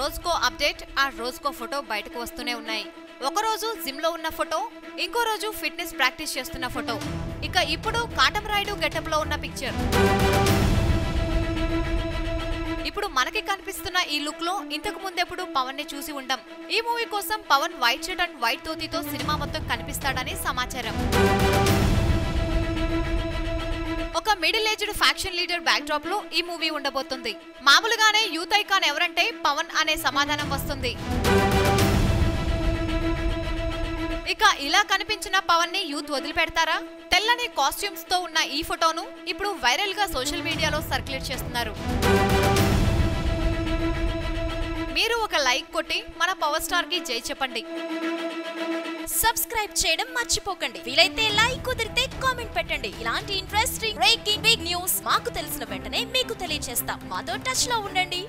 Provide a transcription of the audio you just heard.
రోజుకో అప్డేట్, ఆ రోజుకో ఫోటో బయటకు వస్తూనే ఉన్నాయి. ఒకరోజు జిమ్ లో ఉన్న ఫోటో, ఇంకో రోజు ఫిట్నెస్ ప్రాక్టీస్ చేస్తున్న ఫోటో, ఇక ఇప్పుడు కాటమరాయుడు గెటప్ లో ఉన్న పిక్చర్. ఇప్పుడు మనకి కనిపిస్తున్న ఈ లుక్ లో ఇంతకు ముందెప్పుడు పవన్ ని చూసి ఉండం. ఈ మూవీ కోసం Pawan white shirt and white ధోతితో సినిమా మొత్తం కనిపిస్తాడని సమాచారం. ఒక middle aged faction leader backdrop లో ఈ మూవీ ఉండబోతుంది. మామూలుగానే యూత్ ఐకాన్ ఎవరంటే పవన్ అనే సమాధానం వస్తుంది. ఇక ఇలా కనిపించిన పవన్ ని యూత్ వదిలిపెడతారా? తెల్లని కాస్ట్యూమ్స్ తో ఉన్న ఈ ఫోటోను ఇప్పుడు వైరల్ గా సోషల్ మీడియాలో సర్క్యులేట్ చేస్తున్నారు. మీరు ఒక లైక్ కొట్టి మన పవర్ స్టార్ కి జై చెప్పండి. సబ్స్క్రైబ్ చేయడం మర్చిపోకండి. వీలైతే లైక్, కుదిరితే కామెంట్ పెట్టండి. ఇలాంటి ఇంట్రెస్టింగ్ బ్రేకింగ్ బిగ్ న్యూస్ మాకు తెలిసిన వెంటనే మీకు తెలియజేస్తాం. మాతో టచ్ లో ఉండండి.